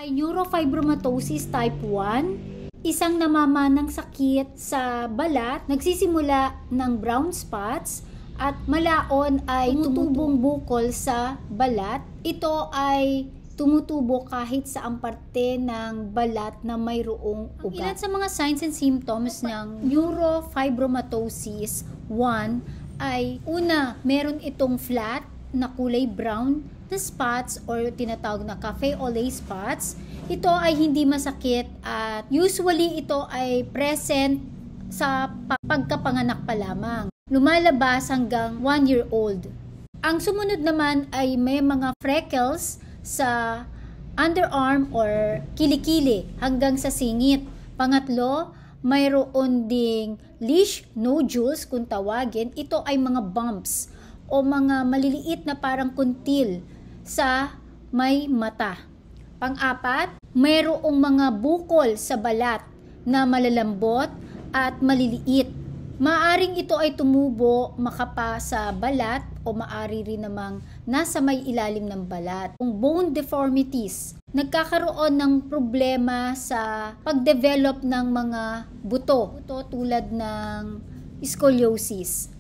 ay neurofibromatosis type 1, isang namamanang sakit sa balat, nagsisimula ng brown spots at malaon ay tumutubong bukol sa balat. Ito ay tumutubo kahit sa ang parte ng balat na mayroong ugat. Ilan sa mga signs and symptoms ng neurofibromatosis 1 ay una, meron itong flat na kulay brown na spots or tinatawag na cafe au lait spots. Ito ay hindi masakit at usually ito ay present sa pagkapanganak pa lamang. Lumalabas hanggang 1 year old. Ang sumunod naman ay may mga freckles sa underarm or kilikili hanggang sa singit. Pangatlo, mayroon ding leash nodules kung tawagin. Ito ay mga bumps o mga maliliit na parang kuntil sa may mata. Pang-apat, mayroong mga bukol sa balat na malalambot at maliliit. Maaring ito ay tumubo makapa sa balat o maari rin namang nasa may ilalim ng balat. Kung bone deformities, nagkakaroon ng problema sa pagdevelop ng mga buto tulad ng scoliosis.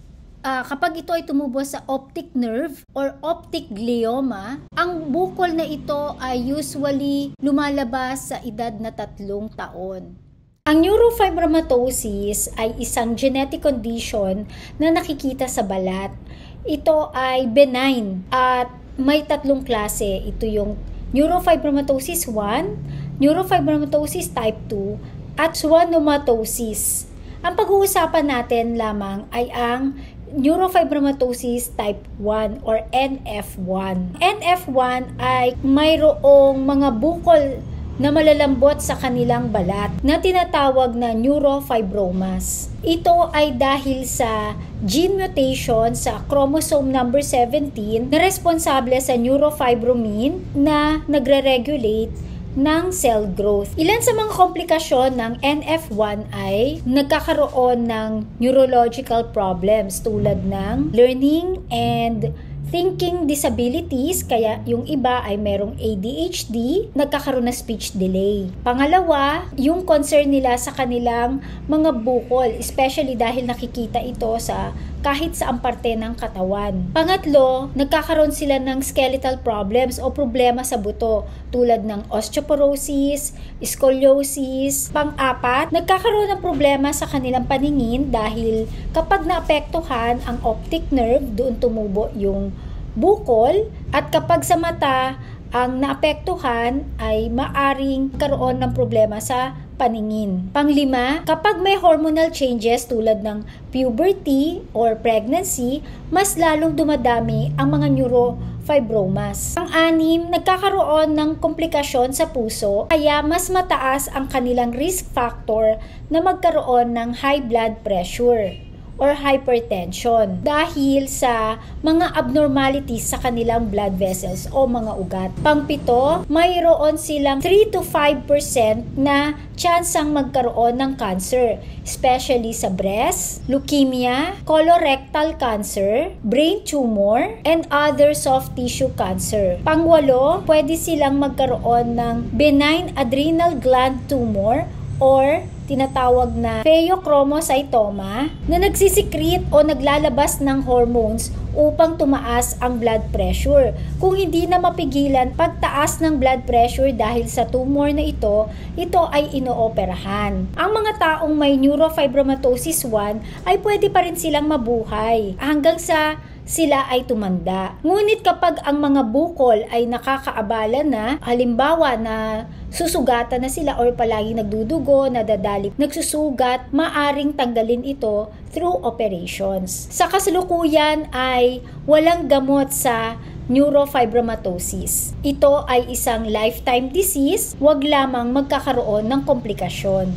Kapag ito ay tumubo sa optic nerve or optic glioma, ang bukol na ito ay usually lumalabas sa edad na 3 taon. Ang neurofibromatosis ay isang genetic condition na nakikita sa balat. Ito ay benign at may 3 klase. Ito yung neurofibromatosis 1, neurofibromatosis type 2, at schwannomatosis. Ang pag-uusapan natin lamang ay ang neurofibromatosis type 1 or NF1. NF1 ay mayroong mga bukol na malalambot sa kanilang balat na tinatawag na neurofibromas. Ito ay dahil sa gene mutation sa chromosome number 17 na responsable sa neurofibromin na nagre-regulate ng cell growth. Ilan sa mga komplikasyon ng NF1 ay nagkakaroon ng neurological problems tulad ng learning and thinking disabilities, kaya yung iba ay merong ADHD, nagkakaroon na speech delay. Pangalawa, yung concern nila sa kanilang mga bukol, especially dahil nakikita ito sa kahit sa ang parte ng katawan. Pangatlo, nagkakaroon sila ng skeletal problems o problema sa buto tulad ng osteoporosis, scoliosis. Pang-apat, nagkakaroon ng problema sa kanilang paningin dahil kapag naapektuhan ang optic nerve, doon tumubo yung bukol, at kapag sa mata ang naapektuhan ay maaring karoon ng problema sa paningin. Panglima, kapag may hormonal changes tulad ng puberty or pregnancy, mas lalong dumadami ang mga neurofibromas. Pang-anim, nagkakaroon ng komplikasyon sa puso, kaya mas mataas ang kanilang risk factor na magkaroon ng high blood pressure or hypertension dahil sa mga abnormalities sa kanilang blood vessels o mga ugat. Pangpito, mayroon silang 3 to 5% na tsansang magkaroon ng cancer, especially sa breast, leukemia, colorectal cancer, brain tumor, and other soft tissue cancer. Pangwalo, pwede silang magkaroon ng benign adrenal gland tumor or tinatawag na pheochromocytoma na nagsisikret o naglalabas ng hormones upang tumaas ang blood pressure. Kung hindi na mapigilan pagtaas ng blood pressure dahil sa tumor na ito ay inooperahan. Ang mga taong may neurofibromatosis 1 ay pwede pa rin silang mabuhay hanggang sa sila ay tumanda. Ngunit kapag ang mga bukol ay nakakaabala na, halimbawa na susugatan na sila or palagi nagdudugo, nadadali, nagsusugat, maaring tanggalin ito through operations. Sa kasalukuyan ay walang gamot sa neurofibromatosis. Ito ay isang lifetime disease, wag lamang magkakaroon ng komplikasyon.